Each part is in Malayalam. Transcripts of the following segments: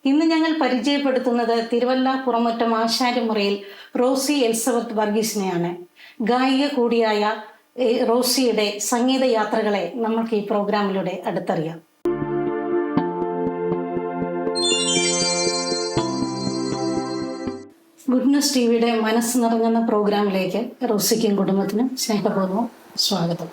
ഇന്ന് ഞങ്ങൾ പരിചയപ്പെടുത്തുന്നത് തിരുവല്ല പുറമറ്റം ആശാരിമുറിയിൽ റോസി എലിസബത്ത് വർഗീസിനെയാണ്. ഗായിക കൂടിയായ റോസിയുടെ സംഗീത യാത്രകളെ നമുക്ക് ഈ പ്രോഗ്രാമിലൂടെ അടുത്തറിയാം. ഗുഡ്നസ് ടിവിയുടെ മനസ്സ് നിറഞ്ഞുന്ന പ്രോഗ്രാമിലേക്ക് റോസിക്കും കുടുംബത്തിനും സ്നേഹപൂർവ്വം സ്വാഗതം.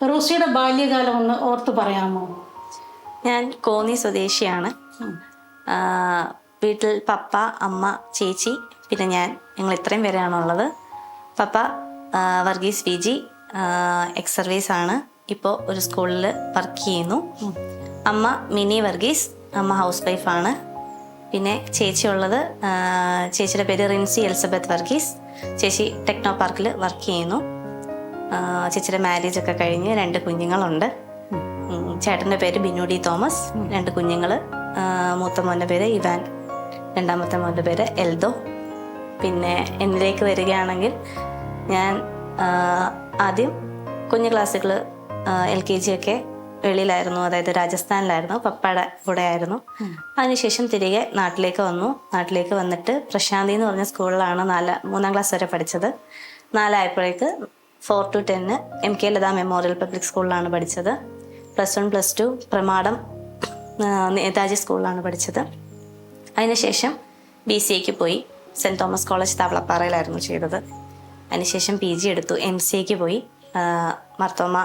റോസിയുടെ ബാല്യകാലം ഒന്ന് ഓർത്തു പറയാമോ? ഞാൻ കോന്നി സ്വദേശിയാണ്. വീട്ടിൽ പപ്പ, അമ്മ, ചേച്ചി, പിന്നെ ഞങ്ങൾ ഇത്രയും പേരാണുള്ളത്. പപ്പ വർഗീസ് PG എക്സ് സർവീസ് ആണ്, ഇപ്പോൾ ഒരു സ്കൂളിൽ വർക്ക് ചെയ്യുന്നു. അമ്മ മിനി വർഗീസ്, അമ്മ ഹൗസ് വൈഫാണ്. പിന്നെ ചേച്ചി ഉള്ളത്, ചേച്ചിയുടെ പേര് റിൻസി എലിസബത്ത് വർഗീസ്. ചേച്ചി ടെക്നോ പാർക്കിൽ വർക്ക് ചെയ്യുന്നു. ചേച്ചിയുടെ മാരേജ് ഒക്കെ കഴിഞ്ഞ് 2 കുഞ്ഞുങ്ങളുണ്ട്. ചേട്ടൻ്റെ പേര് ബിനു തോമസ്, 2 കുഞ്ഞുങ്ങൾ. മൂത്ത മോൻ്റെ പേര് ഇവാൻ, രണ്ടാമത്തെ മോൻ്റെ പേര് എൽദോ. പിന്നെ എന്നിലേക്ക് വരികയാണെങ്കിൽ ഞാൻ ആദ്യം കുഞ്ഞു ക്ലാസ്സുകൾ LKG ഒക്കെ വെളിയിലായിരുന്നു, അതായത് രാജസ്ഥാനിലായിരുന്നു, പപ്പയുടെ കൂടെ ആയിരുന്നു. അതിനുശേഷം തിരികെ നാട്ടിലേക്ക് വന്നു. നാട്ടിലേക്ക് വന്നിട്ട് പ്രശാന്തി എന്ന് പറഞ്ഞ സ്കൂളിലാണ് 3-ാം ക്ലാസ് വരെ പഠിച്ചത്. 4 4 to 10 MK Latha memorial public സ്കൂളിലാണ് പഠിച്ചത്. +1 +2 പ്രമാടം നേതാജി സ്കൂളിലാണ് പഠിച്ചത്. അതിനുശേഷം BCAക്ക് പോയി. സെൻറ്റ് തോമസ് കോളേജ് താവളപ്പാറയിലായിരുന്നു ചെയ്തത്. അതിനുശേഷം PG എടുത്തു. MCAക്ക് പോയി. മർത്തോമ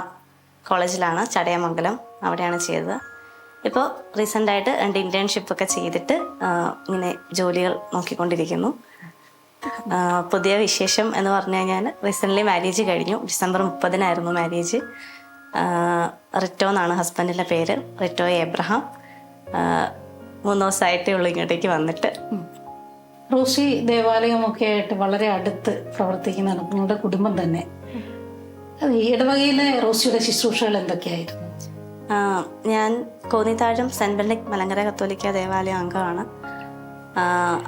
കോളേജിലാണ്, ചടയമംഗലം, അവിടെയാണ് ചെയ്തത്. ഇപ്പോൾ റീസെൻ്റായിട്ട് 2 ഇൻറ്റേൺഷിപ്പൊക്കെ ചെയ്തിട്ട് ഇങ്ങനെ ജോലികൾ നോക്കിക്കൊണ്ടിരിക്കുന്നു. പുതിയ വിശേഷം എന്ന് പറഞ്ഞു കഴിഞ്ഞാൽ റീസെൻ്റ്ലി മാരേജ് കഴിഞ്ഞു. ഡിസംബർ 30-നായിരുന്നു മാരേജ്. റിറ്റോ എന്നാണ് ഹസ്ബൻഡിൻ്റെ പേര്, റിറ്റോ എബ്രഹാം. 3 ദിവസമായിട്ടേ ഉള്ളൂ ഇങ്ങോട്ടേക്ക് വന്നിട്ട്. റോസി ദേവാലയമൊക്കെ ആയിട്ട് വളരെ അടുത്ത് പ്രവർത്തിക്കുന്നതാണ് നിങ്ങളുടെ കുടുംബം തന്നെ. ഇടവകയിലെ റോസിയുടെ ശുശ്രൂഷകൾ എന്തൊക്കെയായിരുന്നു? ഞാൻ കോന്നിത്താഴം സെൻറ്റ് ബെനഡിക്ട് മലങ്കര കത്തോലിക്ക ദേവാലയം അംഗമാണ്.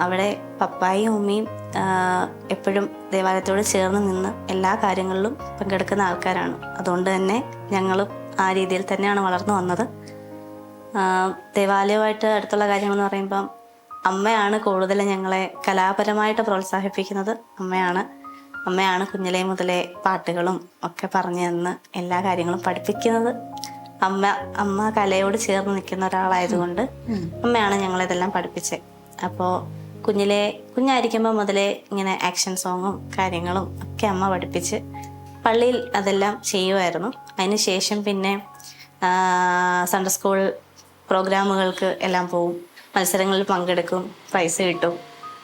അവിടെ പപ്പായും ഉമ്മയും എപ്പോഴും ദേവാലയത്തോട് ചേർന്ന് നിന്ന് എല്ലാ കാര്യങ്ങളിലും പങ്കെടുക്കുന്ന ആൾക്കാരാണ്. അതുകൊണ്ട് തന്നെ ഞങ്ങളും ആ രീതിയിൽ തന്നെയാണ് വളർന്നു വന്നത്. ദേവാലയവുമായിട്ട് അടുത്തുള്ള കാര്യങ്ങളെന്ന് പറയുമ്പം അമ്മയാണ് കൂടുതൽ ഞങ്ങളെ കലാപരമായിട്ട് പ്രോത്സാഹിപ്പിക്കുന്നത്. അമ്മയാണ് കുഞ്ഞിലേ മുതലേ പാട്ടുകളും ഒക്കെ പറഞ്ഞു തന്ന് എല്ലാ കാര്യങ്ങളും പഠിപ്പിക്കുന്നത്. അമ്മ കലയോട് ചേർന്ന് നിൽക്കുന്ന ഒരാളായതുകൊണ്ട് അമ്മയാണ് ഞങ്ങളിതെല്ലാം പഠിപ്പിച്ചത്. അപ്പോൾ കുഞ്ഞായിരിക്കുമ്പോൾ മുതലേ ഇങ്ങനെ ആക്ഷൻ സോങ്ങും കാര്യങ്ങളും ഒക്കെ അമ്മ പഠിപ്പിച്ച് പള്ളിയിൽ അതെല്ലാം ചെയ്യുമായിരുന്നു. അതിന് ശേഷം പിന്നെ സൺഡേ സ്കൂൾ പ്രോഗ്രാമുകൾക്ക് എല്ലാം പോവും, മത്സരങ്ങളിൽ പങ്കെടുക്കും, പ്രൈസ് കിട്ടും.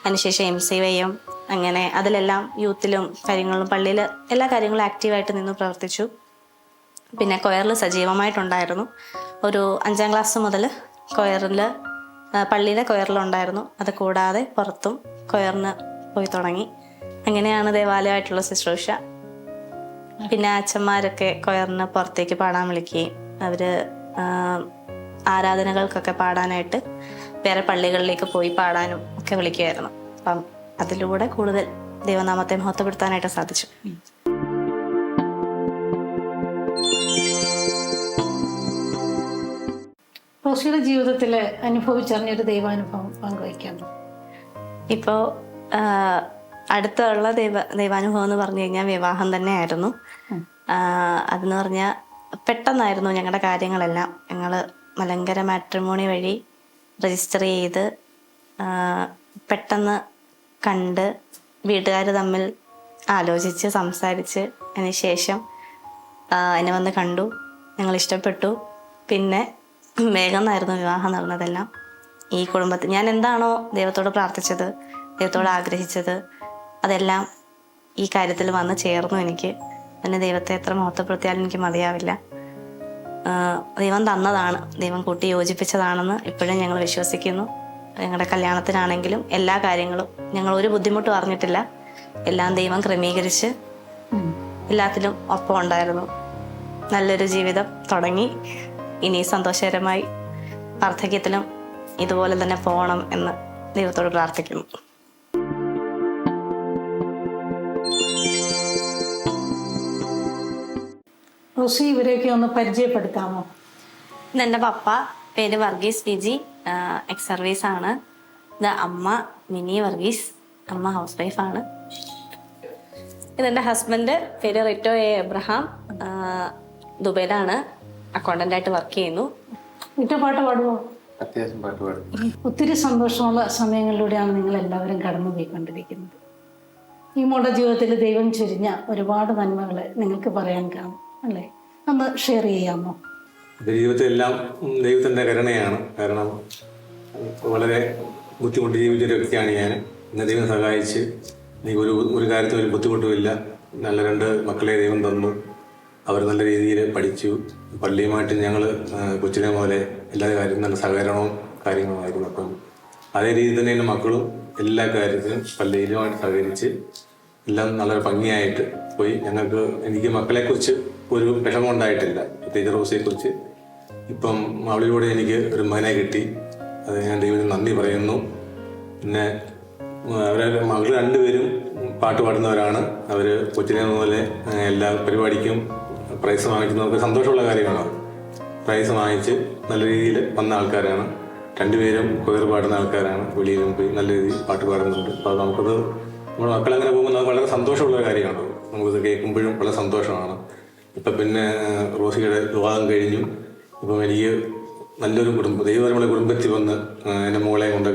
അതിനുശേഷം MCYM, അങ്ങനെ അതിലെല്ലാം യൂത്തിലും കാര്യങ്ങളിലും പള്ളിയിൽ എല്ലാ കാര്യങ്ങളും ആക്റ്റീവായിട്ട് നിന്ന് പ്രവർത്തിച്ചു. പിന്നെ കൊയറിൽ സജീവമായിട്ടുണ്ടായിരുന്നു. ഒരു 5-ാം ക്ലാസ് മുതൽ പള്ളിയിലെ കൊയറിലുണ്ടായിരുന്നു. അത് കൂടാതെ പുറത്തും കൊയറിന് പോയി തുടങ്ങി. അങ്ങനെയാണ് ദേവാലയമായിട്ടുള്ള ശുശ്രൂഷ. പിന്നെ അച്ഛന്മാരൊക്കെ കൊയറിന് പുറത്തേക്ക് പാടാൻ വിളിക്കുകയും അവർ ആരാധനകൾക്കൊക്കെ പാടാനായിട്ട് വേറെ പള്ളികളിലേക്ക് പോയി പാടാനും ഒക്കെ വിളിക്കുമായിരുന്നു. അപ്പം അതിലൂടെ കൂടുതൽ ദൈവനാമത്തെ മഹത്വപ്പെടുത്താനായിട്ട് സാധിച്ചു. റോസിയുടെ ജീവിതത്തിൽ അനുഭവിച്ചറിഞ്ഞൊരു ദൈവാനുഭവം പങ്കുവയ്ക്കാം. ഇപ്പോൾ അടുത്തുള്ള ദൈവാനുഭവം എന്ന് പറഞ്ഞു കഴിഞ്ഞാൽ വിവാഹം തന്നെയായിരുന്നു. അതെന്ന് പറഞ്ഞാൽ പെട്ടെന്നായിരുന്നു ഞങ്ങളുടെ കാര്യങ്ങളെല്ലാം. ഞങ്ങൾ മലങ്കര മാട്രിമോണി വഴി രജിസ്റ്റർ ചെയ്ത് പെട്ടെന്ന് കണ്ട് വീട്ടുകാർ തമ്മിൽ ആലോചിച്ച് സംസാരിച്ച് അതിന് ശേഷം എന്നെ വന്ന് കണ്ടു. ഞങ്ങൾ ഇഷ്ടപ്പെട്ടു. പിന്നെ വേഗം ആയിരുന്നു വിവാഹം നടന്നതെല്ലാം. ഈ കുടുംബത്തിൽ ഞാൻ എന്താണോ ദൈവത്തോട് പ്രാർത്ഥിച്ചത്, ദൈവത്തോട് ആഗ്രഹിച്ചത്, അതെല്ലാം ഈ കാര്യത്തിൽ വന്ന് ചേർന്നു. എനിക്ക് പിന്നെ ദൈവത്തെ എത്ര മഹത്വപ്പെടുത്തിയാലും എനിക്ക് മതിയാവില്ല. ദൈവം തന്നതാണ്, ദൈവം കൂട്ടി യോജിപ്പിച്ചതാണെന്ന് ഇപ്പോഴും ഞങ്ങൾ വിശ്വസിക്കുന്നു. ഞങ്ങളുടെ കല്യാണത്തിനാണെങ്കിലും എല്ലാ കാര്യങ്ങളും ഞങ്ങൾ ഒരു ബുദ്ധിമുട്ടും അറിഞ്ഞിട്ടില്ല. എല്ലാം ദൈവം ക്രമീകരിച്ച് എല്ലാത്തിലും ഒപ്പം ഉണ്ടായിരുന്നു. നല്ലൊരു ജീവിതം തുടങ്ങി. ഇനി സന്തോഷകരമായി വാർദ്ധക്യത്തിലും ഇതുപോലെ തന്നെ പോകണം എന്ന് ദൈവത്തോട് പ്രാർത്ഥിക്കുന്നു. റോസി, ഇവരെയൊക്കെ ഒന്ന് പരിചയപ്പെടുത്താമോ? ഇതെൻ്റെ പപ്പ, പേര് വർഗീസ് വിജി, എക്സ് സർവീസ് ആണ്. ഇത് അമ്മ മിനി വർഗീസ്, അമ്മ ഹൗസ് വൈഫാണ്. ഇതെൻ്റെ ഹസ്ബൻഡ്, പേര് റിറ്റോ എ എബ്രഹാം, ദുബൈയിലാണ് അക്കൗണ്ടൻ്റായിട്ട് വർക്ക് ചെയ്യുന്നു. ഇട്ട പാട്ട് പാടുമോ? അത്യാവശ്യം പാട്ട് പാടും. ഒത്തിരി സന്തോഷമുള്ള സമയങ്ങളിലൂടെയാണ് നിങ്ങൾ എല്ലാവരും കടന്നു പോയിക്കൊണ്ടിരിക്കുന്നത്. ഈ മോളുടെ ജീവിതത്തിൽ ദൈവം ചൊരിഞ്ഞ ഒരുപാട് നന്മകൾ നിങ്ങൾക്ക് പറയാൻ കാണും അല്ലേ? ഒന്ന് ഷെയർ ചെയ്യാമോ? എൻ്റെ ജീവിതത്തിലെല്ലാം ദൈവത്തിൻ്റെ കരുണയാണ്. കാരണം വളരെ ബുദ്ധിമുട്ട് ജീവിച്ചൊരു വ്യക്തിയാണ് ഞാൻ. ഇന്ന് ദൈവം സഹായിച്ച് എനിക്ക് ഒരു കാര്യത്തിൽ ഒരു ബുദ്ധിമുട്ടുമില്ല. നല്ല 2 മക്കളെ ദൈവം തന്നു. അവർ നല്ല രീതിയിൽ പഠിച്ചു. പള്ളിയുമായിട്ട് ഞങ്ങൾ കൊച്ചിനെ പോലെ എല്ലാ കാര്യത്തിലും നല്ല സഹകരണവും കാര്യങ്ങളുമായിരുന്നു. അപ്പം അതേ രീതിയിൽ തന്നെ എൻ്റെ മക്കളും എല്ലാ കാര്യത്തിലും പള്ളിയിലുമായിട്ട് സഹകരിച്ച് എല്ലാം നല്ല ഭംഗിയായിട്ട് പോയി. എനിക്ക് മക്കളെക്കുറിച്ച് ഒരു വിഷമം ഉണ്ടായിട്ടില്ല. പ്രത്യേകിച്ച് റോസിയെക്കുറിച്ച്. ഇപ്പം അവളിലൂടെ എനിക്ക് ഒരു മകനെ കിട്ടി. അത് ഞാൻ ദൈവത്തിന് നന്ദി പറയുന്നു. പിന്നെ അവരുടെ മകൾ 2 പേരും പാട്ട് പാടുന്നവരാണ്. അവർ കൊച്ചിനെ പോലെ എല്ലാ പരിപാടിക്കും പ്രൈസ് വാങ്ങിച്ച് നമുക്ക് സന്തോഷമുള്ള കാര്യമാണ്. പ്രൈസ് വാങ്ങിച്ച് നല്ല രീതിയിൽ വന്ന ആൾക്കാരാണ്. 2 പേരും കൊയർ പാടുന്ന ആൾക്കാരാണ്. വെളിയിലും പോയി നല്ല രീതിയിൽ പാട്ട് പാടുന്നുണ്ട്. അപ്പോൾ നമുക്കത് നമ്മുടെ മക്കളങ്ങനെ പോകുമ്പോൾ നമുക്ക് വളരെ സന്തോഷമുള്ള കാര്യമാണ്. നമുക്കിത് കേൾക്കുമ്പോഴും വളരെ സന്തോഷമാണ്. ഇപ്പം പിന്നെ റോസിയുടെ വിവാഹം കഴിഞ്ഞു. ഇപ്പം എനിക്ക് നല്ലൊരു ദൈവപരമുള്ള കുടുംബത്തിൽ വന്ന് എൻ്റെ മോളെ കൊണ്ട്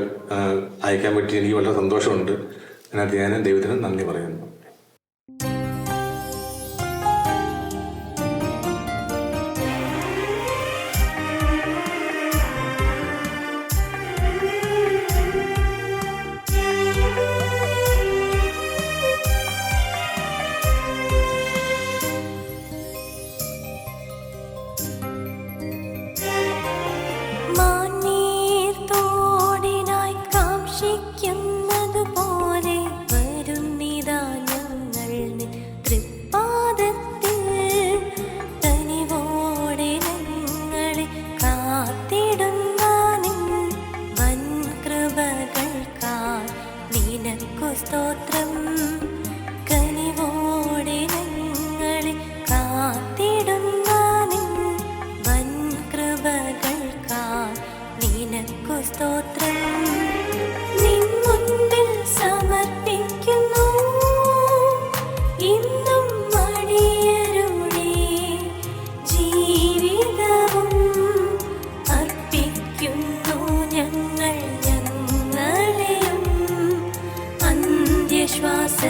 അയക്കാൻ പറ്റി എനിക്ക് വളരെ സന്തോഷമുണ്ട്. അതിനകത്ത് ഞാൻ ദൈവത്തിന് നന്ദി പറയുന്നു. സ്തോത്രം കനിവോടെ ഞങ്ങളെ കാത്തിടുന്ന നിൻ വൻ കൃപകൾക്കായി നിനക്കു സ്തോത്രം. നിൻ മുൻപിൽ സമർപ്പിക്കുന്നു ഇന്നും മടിയരുടെ ജീവിതവും അർപ്പിക്കുന്നു ഞങ്ങൾ ഞങ്ങളെയും അന്ത്യശ്വാസത്തോളവും.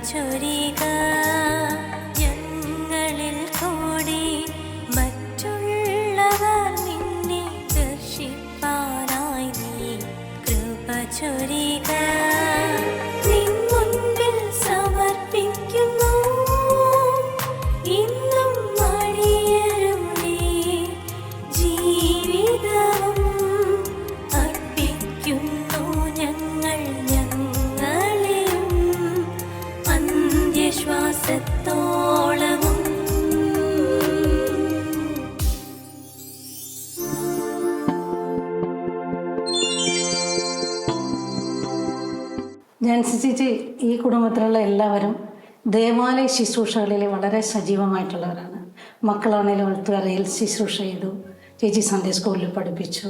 ചൊരിക ഞങ്ങളിൽ കൂടി മറ്റുള്ളവർ നിന്നെ ദർശിപ്പാനായി നീ കൃപ ചൊരിക നിൻ മുൻപിൽ സമർപ്പിക്കുന്നു ഇന്നും മടിയരുടെ ജീവിതവും അർപ്പിക്കുന്നു ഞങ്ങൾ ഞങ്ങളെയും അന്ത്യശ്വാസത്തോളവും. ജാൻസി ചേച്ചി, ഈ കുടുംബത്തിലുള്ള എല്ലാവരും ദേവാലയ ശുശ്രൂഷകളിൽ വളരെ സജീവമായിട്ടുള്ളവരാണ്. മക്കളാണേലും എഴുത്തുകാരയിൽ ശുശ്രൂഷ ചെയ്തു, ചേച്ചി സൺഡേ സ്കൂളിൽ പഠിപ്പിച്ചു.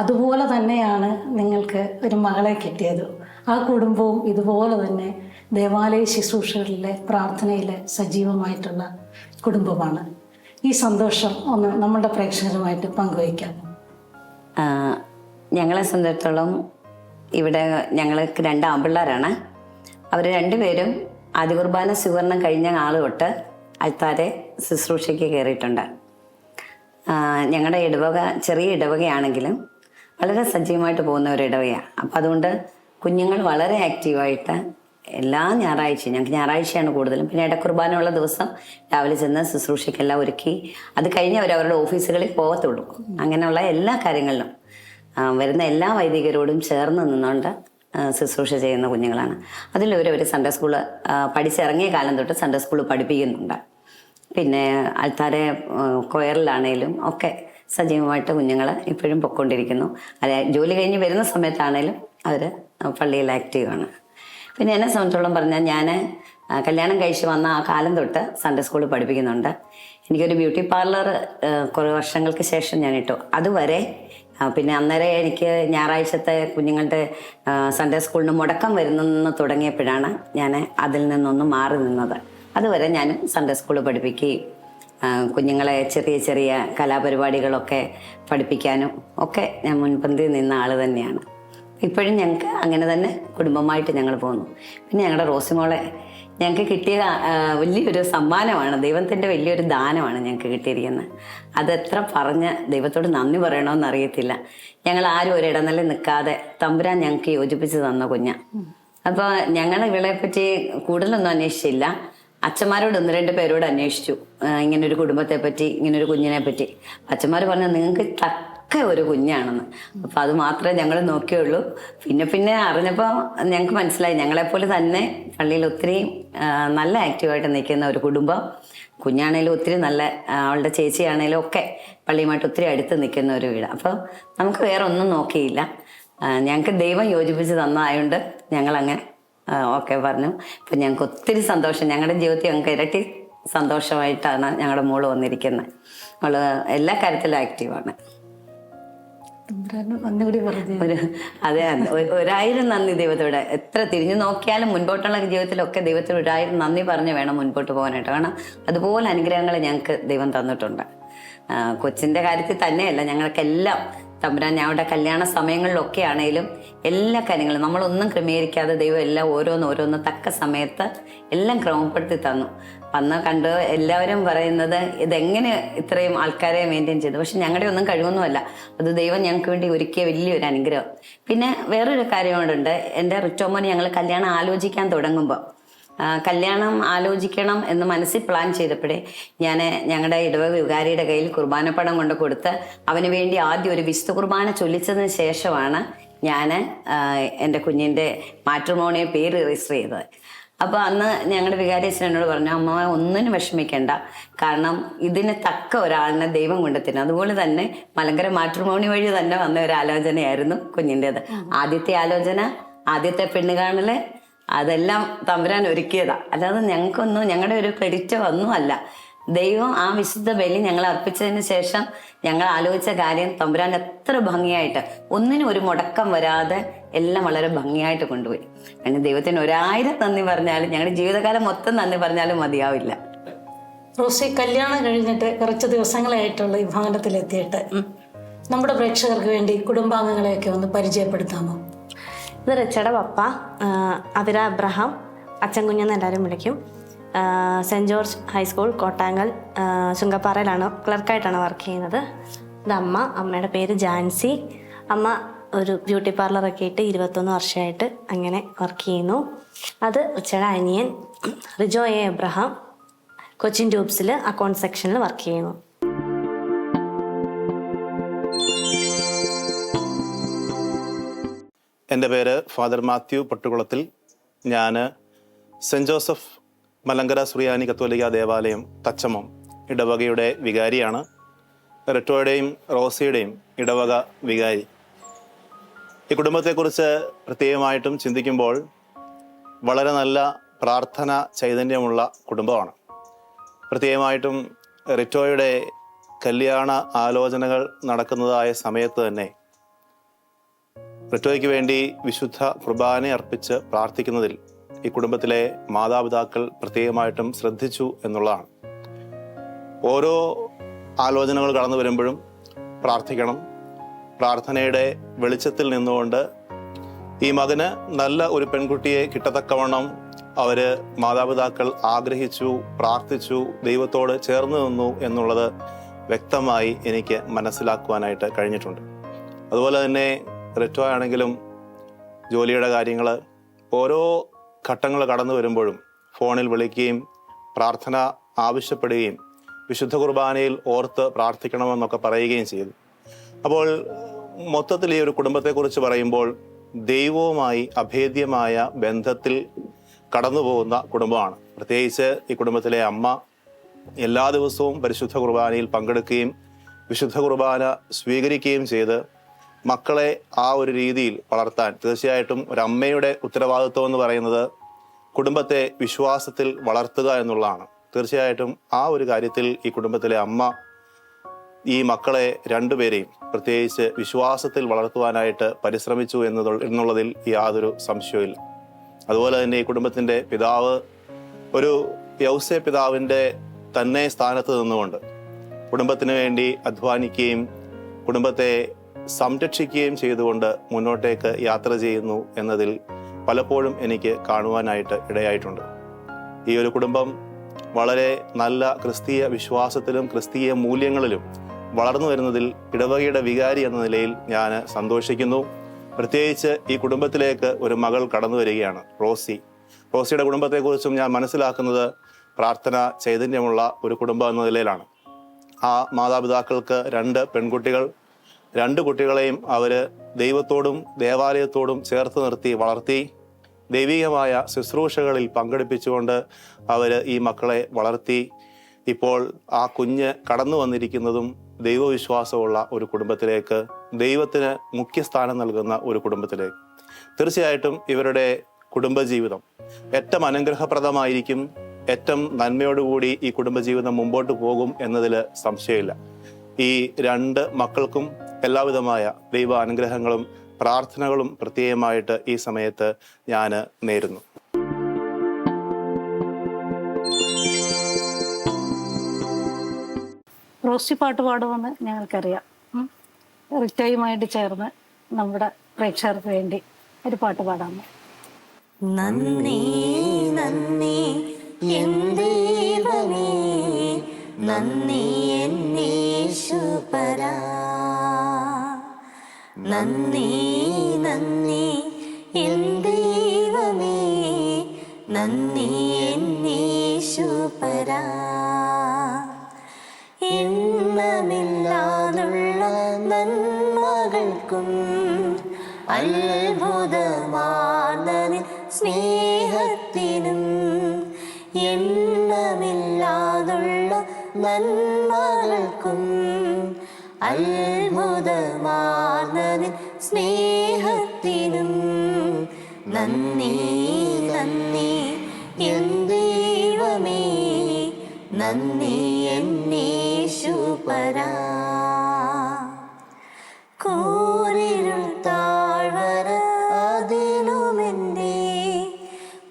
അതുപോലെ തന്നെയാണ് നിങ്ങൾക്ക് ഒരു മകളെ കിട്ടിയത്. ആ കുടുംബവും ഇതുപോലെ തന്നെ ദേവാലയ ശുശ്രൂഷകളിലെ പ്രാർത്ഥനയിലെ സജീവമായിട്ടുള്ള കുടുംബമാണ്. ഈ സന്തോഷം ഒന്ന് നമ്മുടെ പ്രേക്ഷകരുമായിട്ട് പങ്കുവയ്ക്കാമോ? ഞങ്ങളെ സംബന്ധിച്ചിടത്തോളം ഇവിടെ ഞങ്ങൾക്ക് 2 ആൺപിള്ളേരാണ്. അവർ രണ്ടുപേരും ആദ്യ കുർബാന സ്വീകരണം കഴിഞ്ഞ നാൾ തൊട്ട് അൾത്താരെ ശുശ്രൂഷയ്ക്ക് കയറിയിട്ടുണ്ട്. ഞങ്ങളുടെ ഇടവക ചെറിയ ഇടവകയാണെങ്കിലും വളരെ സജീവമായിട്ട് പോകുന്ന ഒരു ഇടവകയാണ്. അപ്പം അതുകൊണ്ട് കുഞ്ഞുങ്ങൾ വളരെ ആക്റ്റീവായിട്ട് എല്ലാ ഞായറാഴ്ചയും, ഞങ്ങൾക്ക് ഞായറാഴ്ചയാണ് കൂടുതലും, പിന്നെ ഇടക്കുർബാന ഉള്ള ദിവസം രാവിലെ ചെന്ന് ശുശ്രൂഷയ്ക്കെല്ലാം ഒരുക്കി അത് കഴിഞ്ഞ് അവരവരുടെ ഓഫീസുകളിൽ പോകത്തുള്ളൂ. അങ്ങനെയുള്ള എല്ലാ കാര്യങ്ങളിലും വരുന്ന എല്ലാ വൈദികരോടും ചേർന്ന് നിന്നുകൊണ്ട് ശുശ്രൂഷ ചെയ്യുന്ന കുഞ്ഞുങ്ങളാണ്. അതിലൊരു സൺഡേ സ്കൂള് പഠിച്ചിറങ്ങിയ കാലം തൊട്ട് സൺഡേ സ്കൂള് പഠിപ്പിക്കുന്നുണ്ട്. പിന്നെ ആൾക്കാരെ കൊയറിലാണേലും ഒക്കെ സജീവമായിട്ട് കുഞ്ഞുങ്ങൾ ഇപ്പോഴും പൊയ്ക്കൊണ്ടിരിക്കുന്നു. അല്ലെ, ജോലി കഴിഞ്ഞ് വരുന്ന സമയത്താണേലും അവർ പള്ളിയിൽ ആക്റ്റീവാണ്. പിന്നെ എന്നെ സംബന്ധിച്ചോളം പറഞ്ഞാൽ ഞാൻ കല്യാണം കഴിച്ച് വന്ന ആ കാലം തൊട്ട് സൺഡേ സ്കൂളിൽ പഠിപ്പിക്കുന്നുണ്ട്. എനിക്കൊരു ബ്യൂട്ടി പാർലർ കുറേ വർഷങ്ങൾക്ക് ശേഷം ഞാൻ ഇട്ടു. അതുവരെ പിന്നെ അന്നേരം എനിക്ക് ഞായറാഴ്ചത്തെ കുഞ്ഞുങ്ങളുടെ സൺഡേ സ്കൂളിന് മുടക്കം വരുന്നെന്ന് തുടങ്ങിയപ്പോഴാണ് ഞാൻ അതിൽ നിന്നൊന്ന് മാറി നിന്നത്. അതുവരെ ഞാൻ സൺഡേ സ്കൂളിൽ പഠിപ്പിക്കുകയും കുഞ്ഞുങ്ങളെ ചെറിയ ചെറിയ കലാപരിപാടികളൊക്കെ പഠിപ്പിക്കാനും ഒക്കെ ഞാൻ മുൻപന്തിയിൽ നിന്ന ആൾ തന്നെയാണ്. ഇപ്പോഴും ഞങ്ങൾക്ക് അങ്ങനെ തന്നെ കുടുംബമായിട്ട് ഞങ്ങൾ പോകുന്നു. പിന്നെ ഞങ്ങളുടെ റോസിമോളെ ഞങ്ങൾക്ക് കിട്ടിയ വലിയൊരു സമ്മാനമാണ്, ദൈവത്തിൻ്റെ വലിയൊരു ദാനമാണ് ഞങ്ങൾക്ക് കിട്ടിയിരിക്കുന്നത്. അതെത്ര പറഞ്ഞ് ദൈവത്തോട് നന്ദി പറയണമെന്ന് അറിയത്തില്ല. ഞങ്ങൾ ആരും ഒരിടനില നിൽക്കാതെ തമ്പുരാൻ ഞങ്ങൾക്ക് യോജിപ്പിച്ച് തന്ന കുഞ്ഞ. അപ്പോൾ ഞങ്ങൾ ഇവളെപ്പറ്റി കൂടുതലൊന്നും അന്വേഷിച്ചില്ല. അച്ഛന്മാരോട് 1-2 പേരോട് അന്വേഷിച്ചു ഇങ്ങനൊരു കുടുംബത്തെ പറ്റി, ഇങ്ങനൊരു കുഞ്ഞിനെ പറ്റി. അച്ഛന്മാർ പറഞ്ഞു നിങ്ങൾക്ക് തക്ക ഒരു കുഞ്ഞാണെന്ന്. അപ്പം അത് മാത്രമേ ഞങ്ങൾ നോക്കിയുള്ളൂ. പിന്നെ അറിഞ്ഞപ്പോൾ ഞങ്ങൾക്ക് മനസ്സിലായി ഞങ്ങളെപ്പോലെ തന്നെ പള്ളിയിൽ ഒത്തിരി നല്ല ആക്റ്റീവായിട്ട് നിൽക്കുന്ന ഒരു കുടുംബം. കുഞ്ഞാണേലും ഒത്തിരി നല്ല, അവളുടെ ചേച്ചിയാണേലും ഒക്കെ പള്ളിയുമായിട്ട് ഒത്തിരി അടുത്ത് നിൽക്കുന്ന ഒരു വീട്. അപ്പോൾ നമുക്ക് വേറെ ഒന്നും നോക്കിയില്ല. ഞങ്ങൾക്ക് ദൈവം യോജിപ്പിച്ച് തന്നതായതുകൊണ്ട് ഞങ്ങളങ്ങനെ ഓക്കെ പറഞ്ഞു. ഇപ്പം ഞങ്ങൾക്ക് ഒത്തിരി സന്തോഷം. ഞങ്ങളുടെ ജീവിതത്തിൽ ഞങ്ങൾക്ക് ഇരട്ടി സന്തോഷമായിട്ടാണ് ഞങ്ങളുടെ മോള് വന്നിരിക്കുന്നത്. അവള് എല്ലാ കാര്യത്തിലും ആക്റ്റീവാണ്. അതെ, 1000 നന്ദി ദൈവത്തോടെ. എത്ര തിരിഞ്ഞു നോക്കിയാലും മുൻപോട്ടുള്ള ജീവിതത്തിലൊക്കെ ദൈവത്തിന് 1000 നന്ദി പറഞ്ഞ് വേണം മുൻപോട്ട് പോകാനായിട്ട്. കാരണം അതുപോലെ അനുഗ്രഹങ്ങൾ ഞങ്ങൾക്ക് ദൈവം തന്നിട്ടുണ്ട്. കൊച്ചിൻ്റെ കാര്യത്തിൽ തന്നെയല്ല, ഞങ്ങൾക്കെല്ലാം തമ്പുരാൻ ഞങ്ങളുടെ കല്യാണ സമയങ്ങളിലൊക്കെ ആണെങ്കിലും എല്ലാ കാര്യങ്ങളും നമ്മളൊന്നും ക്രമീകരിക്കാതെ ദൈവം എല്ലാം ഓരോന്ന് തക്ക സമയത്ത് എല്ലാം ക്രമപ്പെടുത്തി തന്നു. വന്ന് കണ്ട് എല്ലാവരും പറയുന്നത് ഇതെങ്ങനെ ഇത്രയും ആൾക്കാരെ മെയിൻറ്റെയിൻ ചെയ്തു. പക്ഷെ ഞങ്ങളുടെ ഒന്നും കഴിവൊന്നുമല്ല, അത് ദൈവം ഞങ്ങൾക്ക് വേണ്ടി ഒരുക്കിയ വലിയൊരു അനുഗ്രഹം. പിന്നെ വേറൊരു കാര്യം കൊണ്ടുണ്ട്. എൻ്റെ റിറ്റോമോന് ഞങ്ങൾ കല്യാണം ആലോചിക്കാൻ തുടങ്ങുമ്പോൾ, കല്യാണം ആലോചിക്കണം എന്ന് മനസ്സിൽ പ്ലാൻ ചെയ്തപ്പോഴേ ഞാൻ ഞങ്ങളുടെ ഇടവക വികാരിയുടെ കയ്യിൽ കുർബാനപ്പടം കൊണ്ട് കൊടുത്ത് അവന് വേണ്ടി ആദ്യം ഒരു വിശുദ്ധ കുർബാന ചൊല്ലിച്ചതിന് ശേഷമാണ് ഞാൻ എൻ്റെ കുഞ്ഞിൻ്റെ മാട്രിമോണിയെ പേര് രജിസ്റ്റർ ചെയ്തത്. അപ്പോൾ അന്ന് ഞങ്ങളുടെ വികാരി അച്ഛൻ എന്നോട് പറഞ്ഞു, അമ്മ ഒന്നിനും വിഷമിക്കേണ്ട, കാരണം ഇതിന് തക്ക ഒരാളിനെ ദൈവം കൊണ്ടെത്തുന്നു. അതുപോലെ തന്നെ മലങ്കര മാട്രിമോണി വഴി തന്നെ വന്ന ഒരു ആലോചനയായിരുന്നു കുഞ്ഞിൻ്റെത്. ആദ്യത്തെ ആലോചന, ആദ്യത്തെ പെണ്ണ് കാണല്, അതെല്ലാം തമ്പുരാൻ ഒരുക്കിയതാ. അല്ലാതെ ഞങ്ങൾക്കൊന്നും ഞങ്ങളുടെ ഒരു ക്രെഡിറ്റോ ഒന്നും അല്ല. ദൈവം ആ വിശുദ്ധ ബലി ഞങ്ങൾ അർപ്പിച്ചതിന് ശേഷം ഞങ്ങൾ ആലോചിച്ച കാര്യം തമ്പുരാൻ എത്ര ഭംഗിയായിട്ട്, ഒന്നിനും ഒരു മുടക്കം വരാതെ എല്ലാം വളരെ ഭംഗിയായിട്ട് കൊണ്ടുപോയി. അങ്ങനെ ദൈവത്തിന് 1000 നന്ദി പറഞ്ഞാലും ഞങ്ങളുടെ ജീവിതകാലം മൊത്തം നന്ദി പറഞ്ഞാലും മതിയാവില്ല. റോസി, കല്യാണം കഴിഞ്ഞിട്ട് കുറച്ച് ദിവസങ്ങളായിട്ടുള്ള ഈ ഭവനത്തിലെത്തിയിട്ട് നമ്മുടെ പ്രേക്ഷകർക്ക് വേണ്ടി കുടുംബാംഗങ്ങളെയൊക്കെ ഒന്ന് പരിചയപ്പെടുത്താമോ? ഇത് റിച്ചയുടെ പപ്പ, അതിര അബ്രഹാം, അച്ഛൻ കുഞ്ഞെന്ന് എല്ലാവരും വിളിക്കും. സെൻറ്റ് ജോർജ് ഹൈസ്കൂൾ കോട്ടാങ്കൽ ചുങ്കപ്പാറയിലാണ് ക്ലർക്കായിട്ടാണ് വർക്ക് ചെയ്യുന്നത്. ഇത് അമ്മയുടെ പേര് ജാൻസി. അമ്മ ഒരു ബ്യൂട്ടി പാർലറൊക്കെ ഇട്ട് 21 വർഷമായിട്ട് അങ്ങനെ വർക്ക് ചെയ്യുന്നു. അത് ഉച്ചയുടെ അനിയൻ റിജോ എ എബ്രഹാം കൊച്ചിൻ ട്യൂബ്സിൽ അക്കൗണ്ട് സെക്ഷനിൽ വർക്ക് ചെയ്യുന്നു. എൻ്റെ പേര് ഫാദർ മാത്യു പട്ടുകുളത്തിൽ. ഞാൻ സെൻറ്റ് ജോസഫ് മലങ്കര സുറിയാനി കത്തോലിക്ക ദേവാലയം തച്ചമ്മം ഇടവകയുടെ വികാരിയാണ്. റെറ്റോയുടെയും റോസിയുടെയും ഇടവക വികാരി. ഈ കുടുംബത്തെക്കുറിച്ച് പ്രത്യേകമായിട്ടും ചിന്തിക്കുമ്പോൾ വളരെ നല്ല പ്രാർത്ഥന ചൈതന്യമുള്ള കുടുംബമാണ്. പ്രത്യേകമായിട്ടും റിറ്റോയുടെ കല്യാണ ആലോചനകൾ നടക്കുന്നതായ സമയത്ത് തന്നെ റിറ്റോയ്ക്ക് വേണ്ടി വിശുദ്ധ കുർബാന അർപ്പിച്ച് പ്രാർത്ഥിക്കുന്നതിൽ ഈ കുടുംബത്തിലെ മാതാപിതാക്കൾ പ്രത്യേകമായിട്ടും ശ്രദ്ധിച്ചു എന്നുള്ളതാണ്. ഓരോ ആലോചനകൾ കടന്നു വരുമ്പോഴും പ്രാർത്ഥിക്കണം. പ്രാർത്ഥനയുടെ വെളിച്ചത്തിൽ നിന്നുകൊണ്ട് ഈ മകന് നല്ല ഒരു പെൺകുട്ടിയെ കിട്ടത്തക്കവണ്ണം മാതാപിതാക്കൾ ആഗ്രഹിച്ചു, പ്രാർത്ഥിച്ചു, ദൈവത്തോട് ചേർന്ന് നിന്നു എന്നുള്ളത് വ്യക്തമായി എനിക്ക് മനസ്സിലാക്കുവാനായിട്ട് കഴിഞ്ഞിട്ടുണ്ട്. അതുപോലെ തന്നെ റിറ്റോ ആണെങ്കിലും ജോലിയുടെ കാര്യങ്ങൾ ഓരോ ഘട്ടങ്ങൾ കടന്നു വരുമ്പോഴും ഫോണിൽ വിളിക്കുകയും പ്രാർത്ഥന ആവശ്യപ്പെടുകയും വിശുദ്ധ കുർബാനയിൽ ഓർത്ത് പ്രാർത്ഥിക്കണമെന്നൊക്കെ പറയുകയും ചെയ്തു. അപ്പോൾ മൊത്തത്തിൽ ഈ ഒരു കുടുംബത്തെക്കുറിച്ച് പറയുമ്പോൾ ദൈവവുമായി അഭേദ്യമായ ബന്ധത്തിൽ കടന്നു പോകുന്ന കുടുംബമാണ്. പ്രത്യേകിച്ച് ഈ കുടുംബത്തിലെ അമ്മ എല്ലാ ദിവസവും പരിശുദ്ധ കുർബാനയിൽ പങ്കെടുക്കുകയും വിശുദ്ധ കുർബാന സ്വീകരിക്കുകയും ചെയ്ത് മക്കളെ ആ ഒരു രീതിയിൽ വളർത്താൻ തീർച്ചയായിട്ടും ഒരമ്മയുടെ ഉത്തരവാദിത്വം എന്ന് പറയുന്നത് കുടുംബത്തെ വിശ്വാസത്തിൽ വളർത്തുക എന്നുള്ളതാണ്. തീർച്ചയായിട്ടും ആ ഒരു കാര്യത്തിൽ ഈ കുടുംബത്തിലെ അമ്മ ഈ മക്കളെ രണ്ടുപേരെയും പ്രത്യേകിച്ച് വിശ്വാസത്തിൽ വളർത്തുവാനായിട്ട് പരിശ്രമിച്ചു എന്നുള്ളതിൽ യാതൊരു സംശയവുമില്ല. അതുപോലെ തന്നെ ഈ കുടുംബത്തിൻ്റെ പിതാവ് ഒരു യൗസേ പിതാവിൻ്റെ തന്നെ സ്ഥാനത്ത് നിന്നുകൊണ്ട് കുടുംബത്തിന് വേണ്ടി അധ്വാനിക്കുകയും കുടുംബത്തെ സംരക്ഷിക്കുകയും ചെയ്തുകൊണ്ട് മുന്നോട്ടേക്ക് യാത്ര ചെയ്യുന്നു എന്നതിൽ പലപ്പോഴും എനിക്ക് കാണുവാനായിട്ട് ഇടയായിട്ടുണ്ട്. ഈ ഒരു കുടുംബം വളരെ നല്ല ക്രിസ്തീയ വിശ്വാസത്തിലും ക്രിസ്തീയ മൂല്യങ്ങളിലും വളർന്നു വരുന്നതിൽ ഇടവകയുടെ വികാരി എന്ന നിലയിൽ ഞാൻ സന്തോഷിക്കുന്നു. പ്രത്യേകിച്ച് ഈ കുടുംബത്തിലേക്ക് ഒരു മകൾ കടന്നു വരികയാണ്, റോസിയുടെ കുടുംബത്തെക്കുറിച്ചും ഞാൻ മനസ്സിലാക്കുന്നത് പ്രാർത്ഥന ചൈതന്യമുള്ള ഒരു കുടുംബം എന്ന നിലയിലാണ്. ആ മാതാപിതാക്കൾക്ക് 2 പെൺകുട്ടികൾ, 2 കുട്ടികളെയും ദൈവത്തോടും ദേവാലയത്തോടും ചേർത്ത് നിർത്തി വളർത്തി ദൈവികമായ ശുശ്രൂഷകളിൽ പങ്കെടുപ്പിച്ചുകൊണ്ട് ഈ മക്കളെ വളർത്തി. ഇപ്പോൾ ആ കുഞ്ഞ് കടന്നു വന്നിരിക്കുന്നതും ദൈവവിശ്വാസമുള്ള ഒരു കുടുംബത്തിലേക്ക്, ദൈവത്തിന് മുഖ്യസ്ഥാനം നൽകുന്ന ഒരു കുടുംബത്തിലേക്ക്. തീർച്ചയായിട്ടും ഇവരുടെ കുടുംബജീവിതം ഏറ്റവും അനുഗ്രഹപ്രദമായിരിക്കും. ഏറ്റവും നന്മയോടുകൂടി ഈ കുടുംബജീവിതം മുമ്പോട്ട് പോകും എന്നതിൽ സംശയമില്ല. ഈ 2 മക്കൾക്കും എല്ലാവിധമായ ദൈവ അനുഗ്രഹങ്ങളും പ്രാർത്ഥനകളും പ്രത്യേകമായിട്ട് ഈ സമയത്ത് ഞാൻ നേരുന്നു. റോസി പാട്ട് പാടുമെന്ന് ഞങ്ങൾക്കറിയാം. റിറ്റയുമായിട്ട് ചേർന്ന് നമ്മുടെ പ്രേക്ഷകർക്ക് വേണ്ടി ഒരു പാട്ട് പാടാമോ? നന്ദി നന്ദി എൻ ദൈവമേ, നന്ദി എന്നേശുപരാ, നന്ദി നന്ദി എൻ ദൈവമേ, നന്ദി എന്നേശുപരാ. എണ്ണമില്ലാതുള്ള നന്മകൾക്കും അത്ഭുതമാർന്ന സ്നേഹത്തിനും, എണ്ണമില്ലാതുള്ള നന്മകൾക്കും അത്ഭുതമാർന്ന സ്നേഹത്തിനും നന്ദി നന്ദി എൻ ദൈവമേ, നന്ദി എന്നേശുപരാ. കൂരിരുൾ താഴ്വര അതിലുമെൻ്റെ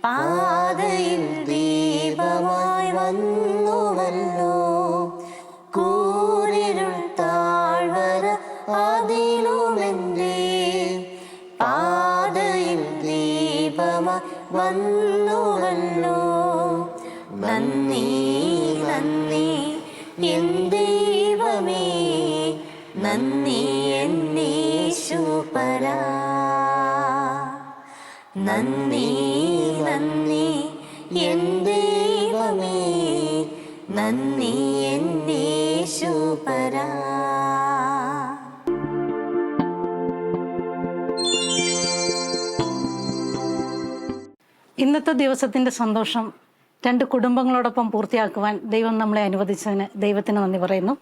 പാതയിൽ ദീപമായി വന്നുവല്ലോ. കൂരിരുൾ താഴ്വര അതിലുമെൻ്റെ പാതയിൽ ദീപമായി വന്നു വന്നുവല്ലോ. നന്ദി നന്ദി എൻ ദൈവമേ, നന്ദി എൻ യേശുപരാ. നന്ദി നന്ദി എൻ ദൈവമേ, നന്ദി എൻ യേശുപരാ. ഇന്നത്തെ ദിവസത്തിൻ്റെ സന്തോഷം 2 കുടുംബങ്ങളോടൊപ്പം പൂർത്തിയാക്കുവാൻ ദൈവം നമ്മളെ അനുവദിച്ചതിന് ദൈവത്തിന് നന്ദി പറയുന്നു.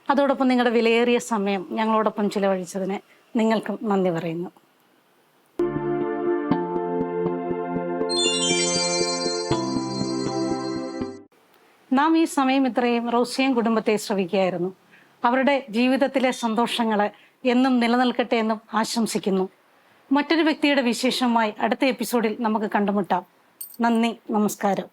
അതോടൊപ്പം നിങ്ങളുടെ വിലയേറിയ സമയം ഞങ്ങളോടൊപ്പം ചിലവഴിച്ചതിന് നിങ്ങൾക്കും നന്ദി പറയുന്നു. നാം ഈ സമയം ഇത്രയും റോസിയൻ കുടുംബത്തെ ശ്രവിക്കുകയായിരുന്നു. അവരുടെ ജീവിതത്തിലെ സന്തോഷങ്ങൾ എന്നും നിലനിൽക്കട്ടെ എന്നും ആശംസിക്കുന്നു. മറ്റൊരു വ്യക്തിയുടെ വിശേഷമായി അടുത്ത എപ്പിസോഡിൽ നമുക്ക് കണ്ടുമുട്ടാം. നന്ദി, നമസ്കാരം.